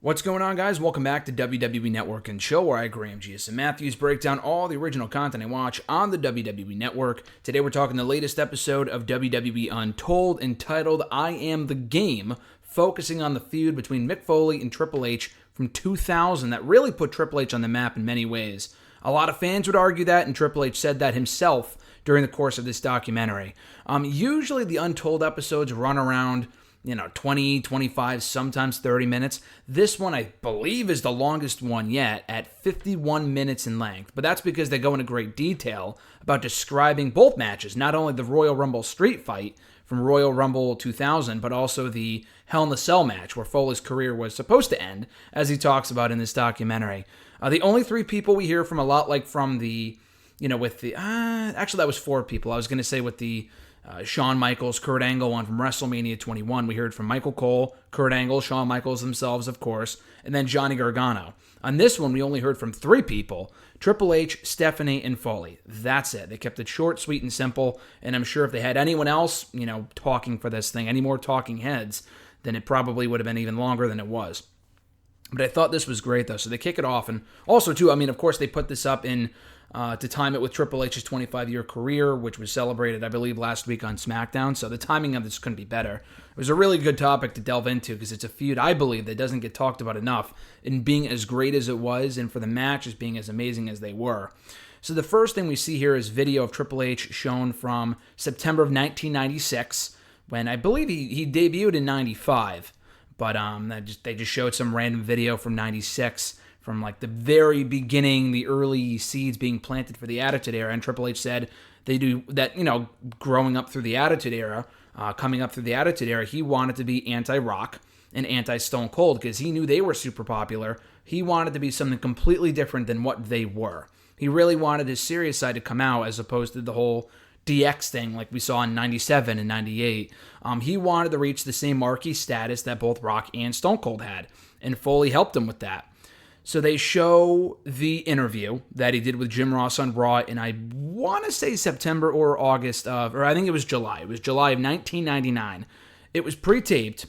What's going on, guys? Welcome back to WWE Network and Show, where I, Graham G.S. and Matthews, break down all the original content I watch on the WWE Network. Today we're talking the latest episode of WWE Untold, entitled I Am the Game, focusing on the feud between Mick Foley and Triple H from 2000 that really put Triple H on the map in many ways. A lot of fans would argue that, and Triple H said that himself during the course of this documentary. Usually the Untold episodes run around 20, 25, sometimes 30 minutes. This one, I believe, is the longest one yet at 51 minutes in length. But that's because they go into great detail about describing both matches, not only the Royal Rumble street fight from Royal Rumble 2000, but also the Hell in a Cell match where Foley's career was supposed to end, as he talks about in this documentary. The only three people we hear from, a lot like from the, actually that was four people. I was going to say with the Shawn Michaels, Kurt Angle one from WrestleMania 21. We heard from Michael Cole, Kurt Angle, Shawn Michaels themselves, of course, and then Johnny Gargano. On this one, we only heard from three people: Triple H, Stephanie, and Foley. That's it. They kept it short, sweet, and simple, and I'm sure if they had anyone else, talking for this thing, any more talking heads, then it probably would have been even longer than it was. But I thought this was great, though. So they kick it off, and also, too, of course, they put this up in to time it with Triple H's 25-year career, which was celebrated, I believe, last week on SmackDown. So the timing of this couldn't be better. It was a really good topic to delve into because it's a feud, I believe, that doesn't get talked about enough in being as great as it was and for the matches being as amazing as they were. So the first thing we see here is video of Triple H shown from September of 1996, when I believe he debuted in 95. But they just showed some random video from 96, from like the very beginning, the early seeds being planted for the Attitude Era. And Triple H said they do that, growing up through the Attitude Era, coming up through the Attitude Era, he wanted to be anti-Rock and anti-Stone Cold because he knew they were super popular. He wanted to be something completely different than what they were. He really wanted his serious side to come out as opposed to the whole DX thing like we saw in 97 and 98. He wanted to reach the same marquee status that both Rock and Stone Cold had, and Foley helped him with that. So they show the interview that he did with Jim Ross on Raw in, I want to say September or August of, or I think it was July. It was July of 1999. It was pre-taped,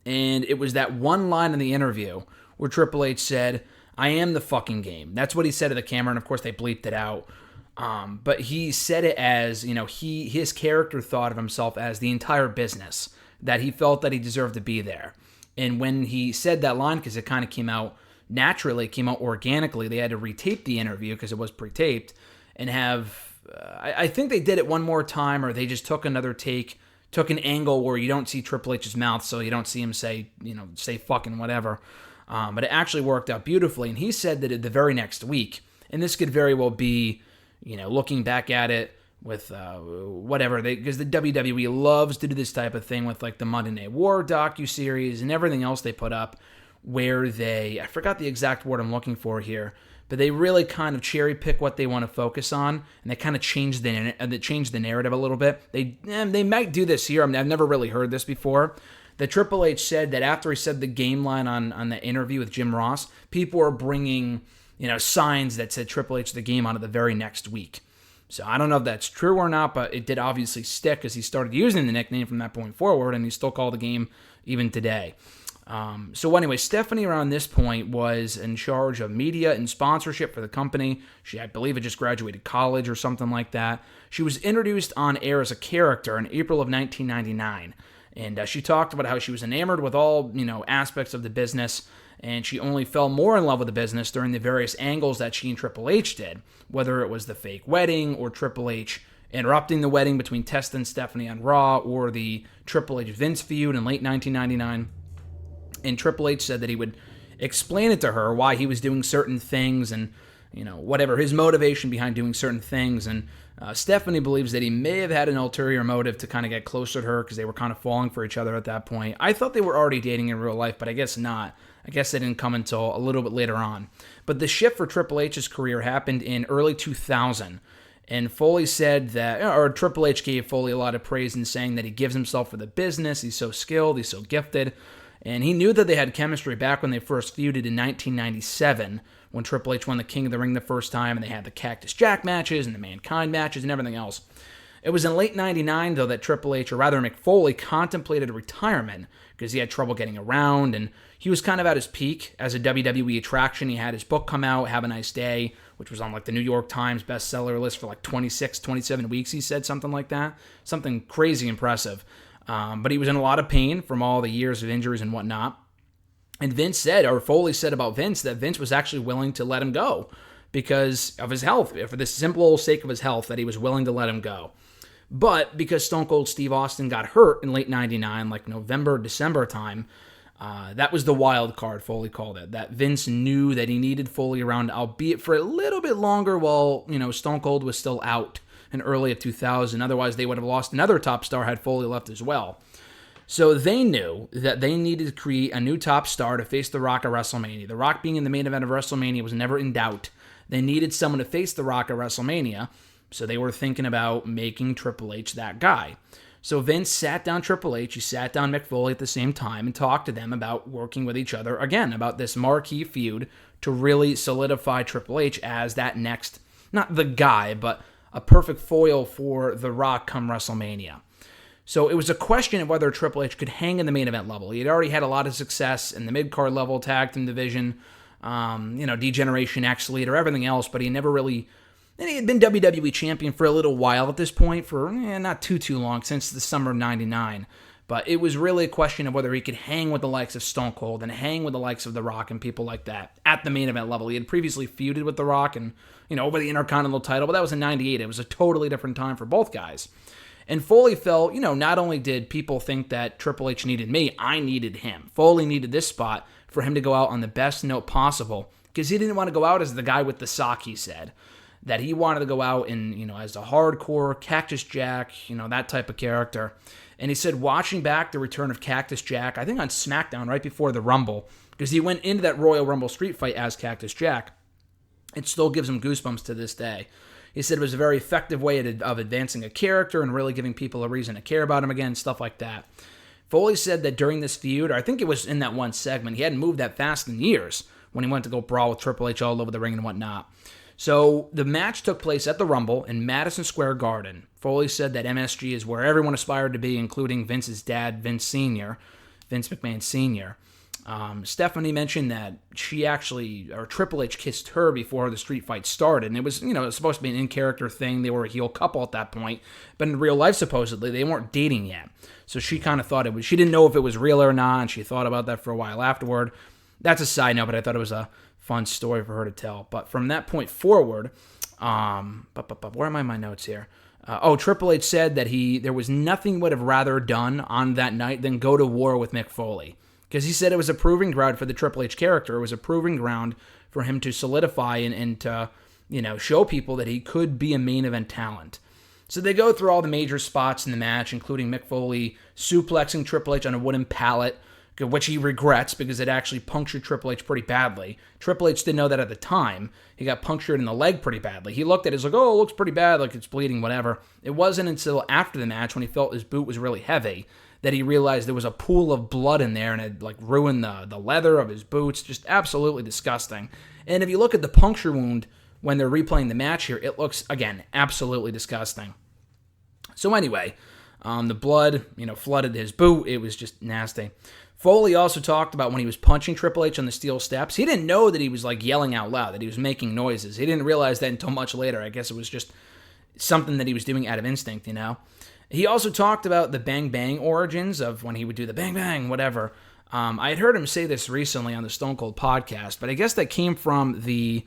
and it was that one line in the interview where Triple H said, "I am the fucking game." That's what he said to the camera, and of course they bleeped it out. But he said it as, his character thought of himself as the entire business, that he felt that he deserved to be there. And when he said that line, because it kind of came out naturally, came out organically, they had to retape the interview because it was pre-taped and have, I think they did it one more time, or they just took another take, took an angle where you don't see Triple H's mouth, so you don't see him say fucking whatever. But it actually worked out beautifully. And he said that the very next week, and this could very well be, looking back at it with whatever, because the WWE loves to do this type of thing with like the Monday Night War docuseries and everything else they put up, where I forgot the exact word I'm looking for here, but they really kind of cherry pick what they want to focus on, and they kind of change the narrative a little bit. They might do this here. I've never really heard this before. The Triple H said that after he said the game line on the interview with Jim Ross, people were bringing signs that said Triple H the game on it the very next week. So I don't know if that's true or not, but it did obviously stick as he started using the nickname from that point forward, and he still called the game even today. So anyway, Stephanie around this point was in charge of media and sponsorship for the company. She, I believe, had just graduated college or something like that. She was introduced on air as a character in April of 1999, and she talked about how she was enamored with all aspects of the business, and she only fell more in love with the business during the various angles that she and Triple H did, whether it was the fake wedding or Triple H interrupting the wedding between Testa and Stephanie on Raw, or the Triple H Vince feud in late 1999. And Triple H said that he would explain it to her why he was doing certain things and, whatever, his motivation behind doing certain things. And Stephanie believes that he may have had an ulterior motive to kind of get closer to her because they were kind of falling for each other at that point. I thought they were already dating in real life, but I guess not. I guess they didn't come until a little bit later on. But the shift for Triple H's career happened in early 2000. And Foley said that, or Triple H gave Foley a lot of praise in saying that he gives himself for the business. He's so skilled. He's so gifted. And he knew that they had chemistry back when they first feuded in 1997, when Triple H won the King of the Ring the first time, and they had the Cactus Jack matches and the Mankind matches and everything else. It was in late 99, though, that Triple H, or rather Mick Foley, contemplated retirement because he had trouble getting around, and he was kind of at his peak as a WWE attraction. He had his book come out, Have a Nice Day, which was on like the New York Times bestseller list for like 26, 27 weeks, he said, something like that. Something crazy impressive. But he was in a lot of pain from all the years of injuries and whatnot. And Vince said, or Foley said about Vince, that Vince was actually willing to let him go because of his health, for the simple sake of his health, that he was willing to let him go. But because Stone Cold Steve Austin got hurt in late 99, like November, December time, that was the wild card, Foley called it. That Vince knew that he needed Foley around, albeit for a little bit longer while, Stone Cold was still out in early of 2000. Otherwise, they would have lost another top star had Foley left as well. So they knew that they needed to create a new top star to face The Rock at WrestleMania. The Rock being in the main event of WrestleMania was never in doubt. They needed someone to face The Rock at WrestleMania, so they were thinking about making Triple H that guy. So Vince sat down Triple H, he sat down Mick Foley at the same time and talked to them about working with each other again, about this marquee feud to really solidify Triple H as that next, not the guy, but a perfect foil for The Rock come WrestleMania. So it was a question of whether Triple H could hang in the main event level. He had already had a lot of success in the mid-card level, tag team division, Degeneration, X Leader, everything else, but he never really... And he had been WWE champion for a little while at this point, for not too long, since the summer of 99. But it was really a question of whether he could hang with the likes of Stone Cold and hang with the likes of The Rock and people like that at the main event level. He had previously feuded with The Rock and, over the Intercontinental title, but that was in 98. It was a totally different time for both guys. And Foley felt, not only did people think that Triple H needed me, I needed him. Foley needed this spot for him to go out on the best note possible, because he didn't want to go out as the guy with the sock, he said. That he wanted to go out in, as a hardcore Cactus Jack, that type of character. And he said watching back the return of Cactus Jack, I think on SmackDown right before the Rumble, because he went into that Royal Rumble street fight as Cactus Jack, it still gives him goosebumps to this day. He said it was a very effective way of advancing a character and really giving people a reason to care about him again, stuff like that. Foley said that during this feud, or I think it was in that one segment, he hadn't moved that fast in years when he went to go brawl with Triple H all over the ring and whatnot. So the match took place at the Rumble in Madison Square Garden. Foley said that MSG is where everyone aspired to be, including Vince's dad, Vince McMahon Sr. Stephanie mentioned that Triple H kissed her before the street fight started. And it was, it was supposed to be an in-character thing. They were a heel couple at that point. But in real life, supposedly, they weren't dating yet. So she kind of thought she didn't know if it was real or not, and she thought about that for a while afterward. That's a side note, but I thought it was a fun story for her to tell. But from that point forward, where am I in my notes here? Triple H said that there was nothing would have rather done on that night than go to war with Mick Foley. Because he said it was a proving ground for the Triple H character. It was a proving ground for him to solidify and to, show people that he could be a main event talent. So they go through all the major spots in the match, including Mick Foley suplexing Triple H on a wooden pallet, which he regrets because it actually punctured Triple H pretty badly. Triple H didn't know that at the time. He got punctured in the leg pretty badly. He looked at it, he's like, it looks pretty bad, like it's bleeding, whatever. It wasn't until after the match, when he felt his boot was really heavy, that he realized there was a pool of blood in there and it ruined the leather of his boots. Just absolutely disgusting. And if you look at the puncture wound when they're replaying the match here, it looks, again, absolutely disgusting. So anyway, the blood, flooded his boot. It was just nasty. Foley also talked about when he was punching Triple H on the steel steps. He didn't know that he was yelling out loud, that he was making noises. He didn't realize that until much later. I guess it was just something that he was doing out of instinct, He also talked about the Bang Bang origins of when he would do the Bang Bang, whatever. I had heard him say this recently on the Stone Cold podcast, but I guess that came from the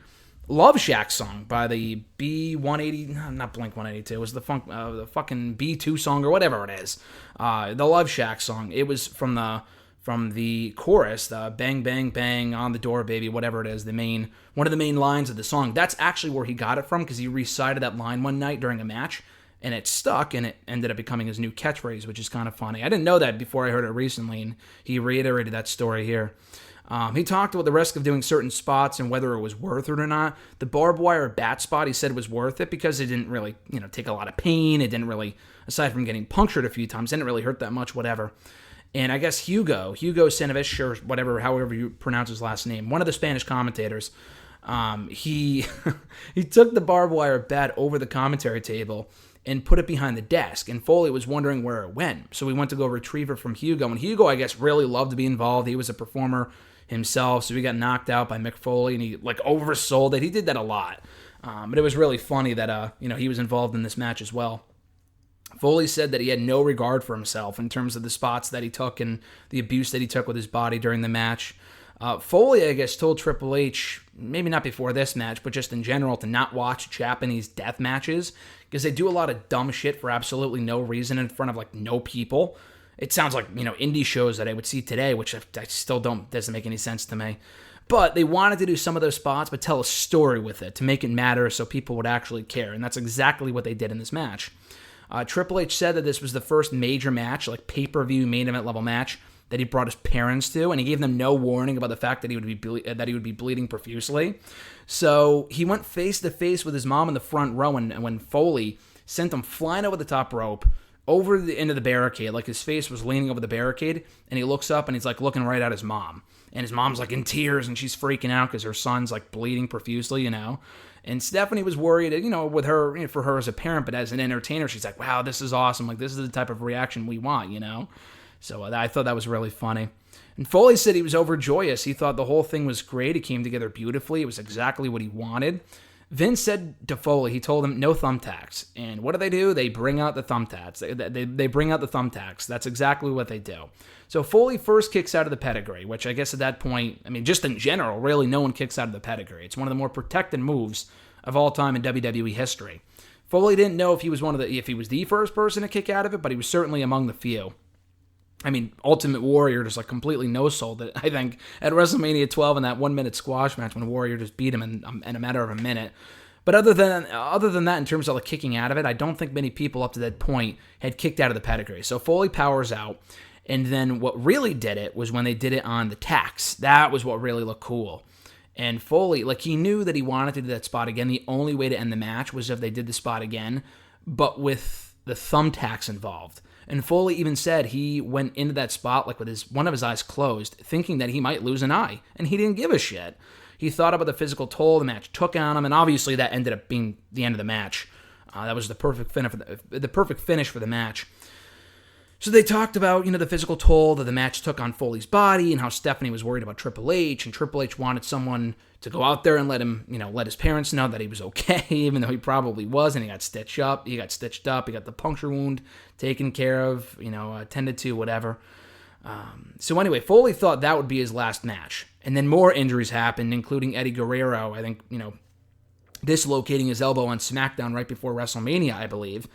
Love Shack song by the B180, not Blink-182, it was the fucking B2 song or whatever it is. The Love Shack song. It was from the chorus, the Bang Bang Bang on the door, baby, whatever it is, one of the main lines of the song. That's actually where he got it from, because he recited that line one night during a match. And it stuck, and it ended up becoming his new catchphrase, which is kind of funny. I didn't know that before I heard it recently, and he reiterated that story here. He talked about the risk of doing certain spots and whether it was worth it or not. The barbed wire bat spot, he said, was worth it because it didn't really, take a lot of pain. It didn't really, aside from getting punctured a few times, didn't really hurt that much, whatever. And I guess Hugo Senovich, or whatever, however you pronounce his last name, one of the Spanish commentators, he took the barbed wire bat over the commentary table and put it behind the desk. And Foley was wondering where it went. So we went to go retrieve it from Hugo. And Hugo, I guess, really loved to be involved. He was a performer himself. So he got knocked out by Mick Foley, and he oversold it. He did that a lot. But it was really funny that he was involved in this match as well. Foley said that he had no regard for himself in terms of the spots that he took and the abuse that he took with his body during the match. Foley, I guess, told Triple H, maybe not before this match, but just in general, to not watch Japanese death matches because they do a lot of dumb shit for absolutely no reason in front of no people. It sounds like, indie shows that I would see today, which I still doesn't make any sense to me. But they wanted to do some of those spots, but tell a story with it to make it matter so people would actually care. And that's exactly what they did in this match. Triple H said that this was the first major match, pay-per-view main event level match, that he brought his parents to, and he gave them no warning about the fact that he would be bleeding profusely. So he went face to face with his mom in the front row, and when Foley sent him flying over the top rope, over the end of the barricade, his face was leaning over the barricade, and he looks up and he's looking right at his mom, and his mom's in tears and she's freaking out because her son's bleeding profusely, And Stephanie was worried, with her, for her as a parent, but as an entertainer, she's like, wow, this is awesome. This is the type of reaction we want, So I thought that was really funny. And Foley said he was overjoyous. He thought the whole thing was great. It came together beautifully. It was exactly what he wanted. Vince said to Foley, he told him, no thumbtacks. And what do? They bring out the thumbtacks. They bring out the thumbtacks. That's exactly what they do. So Foley first kicks out of the pedigree, which I guess at that point, just in general, really no one kicks out of the pedigree. It's one of the more protected moves of all time in WWE history. Foley didn't know if he was the first person to kick out of it, but he was certainly among the few. Ultimate Warrior just completely no-sold it, I think, at WrestleMania 12 in that 1-minute squash match when Warrior just beat him in a matter of a minute. But other than that, in terms of kicking out of it, I don't think many people up to that point had kicked out of the pedigree. So Foley powers out, and then what really did it was when they did it on the tacks. That was what really looked cool. And Foley, he knew that he wanted to do that spot again. The only way to end the match was if they did the spot again, but with the thumbtacks involved. And Foley even said he went into that spot with one of his eyes closed, thinking that he might lose an eye, and he didn't give a shit. He thought about the physical toll the match took on him, and obviously that ended up being the end of the match. That was the perfect finish for the match. So they talked about, the physical toll that the match took on Foley's body and how Stephanie was worried about Triple H, and Triple H wanted someone to go out there and let his parents know that he was okay, even though he probably wasn't. He got stitched up. He got the puncture wound taken care of, attended to, whatever. So anyway, Foley thought that would be his last match. And then more injuries happened, including Eddie Guerrero, I think, dislocating his elbow on SmackDown right before WrestleMania, I believe.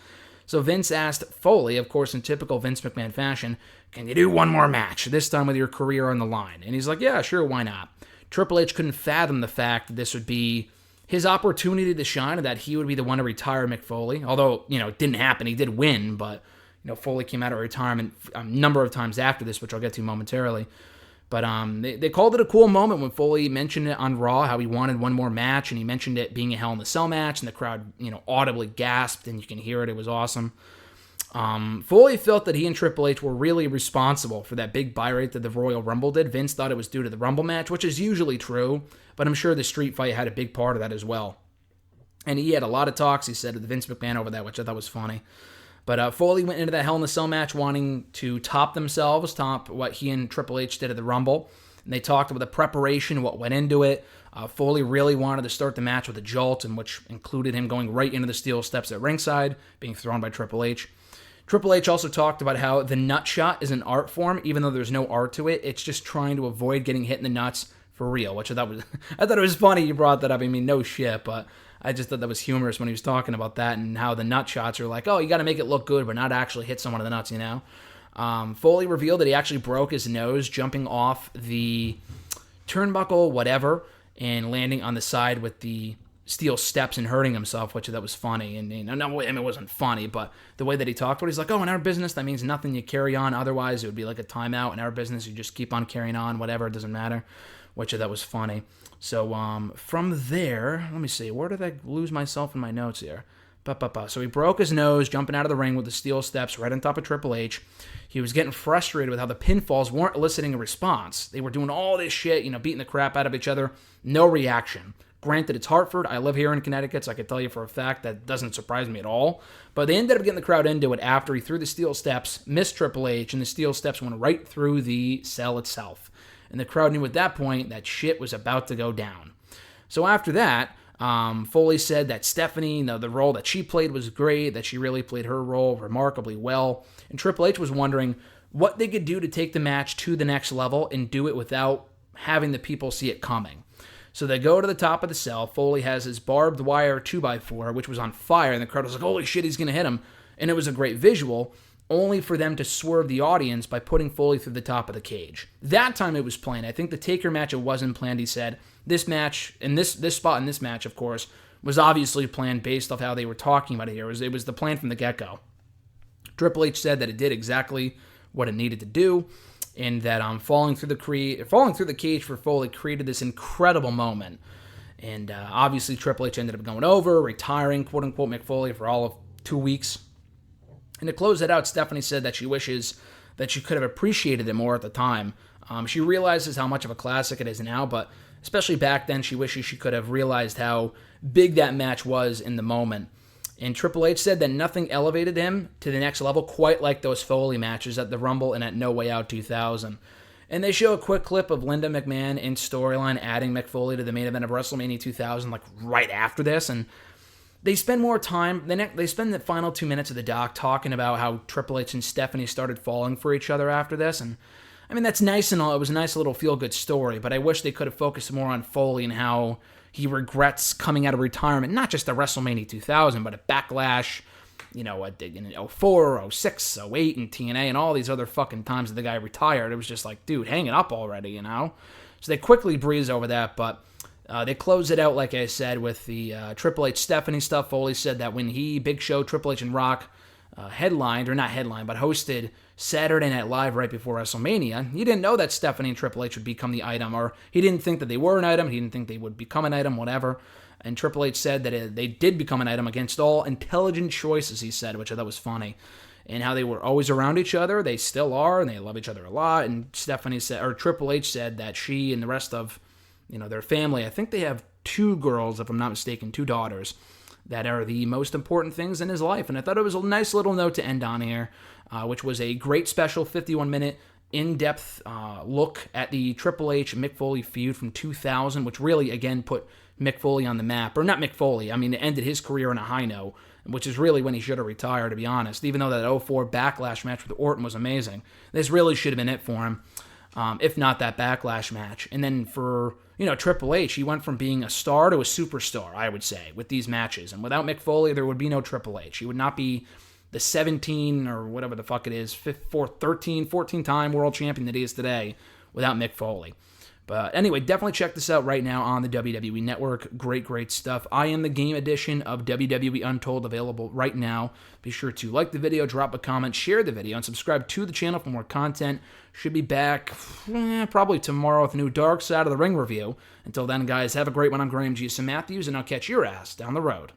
So Vince asked Foley, of course in typical Vince McMahon fashion, can you do one more match, this time with your career on the line? And he's like, yeah, sure, why not? Triple H couldn't fathom the fact that this would be his opportunity to shine and that he would be the one to retire Mick Foley. Although, it didn't happen. He did win, but, Foley came out of retirement a number of times after this, which I'll get to momentarily. But they called it a cool moment when Foley mentioned it on Raw, how he wanted one more match, and he mentioned it being a Hell in a Cell match, and the crowd, audibly gasped, and you can hear it. It was awesome. Foley felt that he and Triple H were really responsible for that big buy rate that the Royal Rumble did. Vince thought it was due to the Rumble match, which is usually true, but I'm sure the street fight had a big part of that as well. And he had a lot of talks, he said, to Vince McMahon over that, which I thought was funny. But Foley went into that Hell in a Cell match wanting to top what he and Triple H did at the Rumble. And they talked about the preparation, what went into it. Foley really wanted to start the match with a jolt, which included him going right into the steel steps at ringside, being thrown by Triple H. Triple H also talked about how the nut shot is an art form, even though there's no art to it. It's just trying to avoid getting hit in the nuts for real, which I thought it was funny you brought that up. No shit, but I just thought that was humorous when he was talking about that and how the nut shots are you got to make it look good, but not actually hit someone in the nuts, Foley revealed that he actually broke his nose jumping off the turnbuckle, whatever, and landing on the side with the steel steps and hurting himself, which that was funny. And it wasn't funny, but the way that he talked about it, he's like, in our business, that means nothing. You carry on. Otherwise, it would be like a timeout. In our business, you just keep on carrying on, whatever. It doesn't matter, which that was funny. So from there, let me see. Where did I lose myself in my notes here? So he broke his nose jumping out of the ring with the steel steps right on top of Triple H. He was getting frustrated with how the pinfalls weren't eliciting a response. They were doing all this shit, beating the crap out of each other. No reaction. Granted, it's Hartford. I live here in Connecticut, so I can tell you for a fact that doesn't surprise me at all. But they ended up getting the crowd into it after he threw the steel steps, missed Triple H, and the steel steps went right through the cell itself. And the crowd knew at that point that shit was about to go down. So after that, Foley said that Stephanie, the role that she played was great, that she really played her role remarkably well. And Triple H was wondering what they could do to take the match to the next level and do it without having the people see it coming. So they go to the top of the cell. Foley has his barbed wire 2x4, which was on fire, and the crowd was like, holy shit, he's going to hit him. And it was a great visual, only for them to swerve the audience by putting Foley through the top of the cage. That time it was planned. I think the Taker match, it wasn't planned, he said. This match, and this spot in this match, of course, was obviously planned based off how they were talking about it here. It was the plan from the get-go. Triple H said that it did exactly what it needed to do, and that falling through the cage for Foley created this incredible moment. And obviously Triple H ended up going over, retiring, quote-unquote, Mick Foley for all of 2 weeks. And to close it out, Stephanie said that she wishes that she could have appreciated it more at the time. She realizes how much of a classic it is now, but especially back then, she wishes she could have realized how big that match was in the moment. And Triple H said that nothing elevated him to the next level quite like those Foley matches at the Rumble and at No Way Out 2000. And they show a quick clip of Linda McMahon in storyline adding Mick Foley to the main event of WrestleMania 2000 like right after this. And they spend more time, they spend the final 2 minutes of the doc talking about how Triple H and Stephanie started falling for each other after this. And I mean, that's nice and all. It was a nice little feel-good story, but I wish they could have focused more on Foley and how he regrets coming out of retirement, not just at WrestleMania 2000, but at Backlash, in 04, 06, 08, and TNA, and all these other fucking times that the guy retired. It was just like, dude, hang it up already, So they quickly breeze over that, but they close it out, like I said, with the Triple H Stephanie stuff. Foley said that when Big Show, Triple H, and Rock hosted Saturday Night Live right before WrestleMania, he didn't know that Stephanie and Triple H would become the item, or he didn't think that they were an item, he didn't think they would become an item, whatever. And Triple H said that they did become an item against all intelligent choices, he said, which I thought was funny. And how they were always around each other, they still are, and they love each other a lot. And Triple H said that she and the rest of, their family, I think they have 2 girls, if I'm not mistaken, 2 daughters, that are the most important things in his life. And I thought it was a nice little note to end on here, which was a great special 51-minute in-depth look at the Triple H Mick Foley feud from 2000, which really, again, put Mick Foley on the map. Or not Mick Foley, it ended his career on a high note, which is really when he should have retired, to be honest. Even though that 04 Backlash match with Orton was amazing, this really should have been it for him, if not that Backlash match. And then for Triple H, he went from being a star to a superstar, I would say, with these matches. And without Mick Foley, there would be no Triple H. He would not be the 17 or whatever the fuck it is, 14-time world champion that he is today without Mick Foley. But anyway, definitely check this out right now on the WWE Network. Great, great stuff. I Am the Game edition of WWE Untold available right now. Be sure to like the video, drop a comment, share the video, and subscribe to the channel for more content. Should be back probably tomorrow with a new Dark Side of the Ring review. Until then, guys, have a great one. I'm Graham G. Matthews, and I'll catch your ass down the road.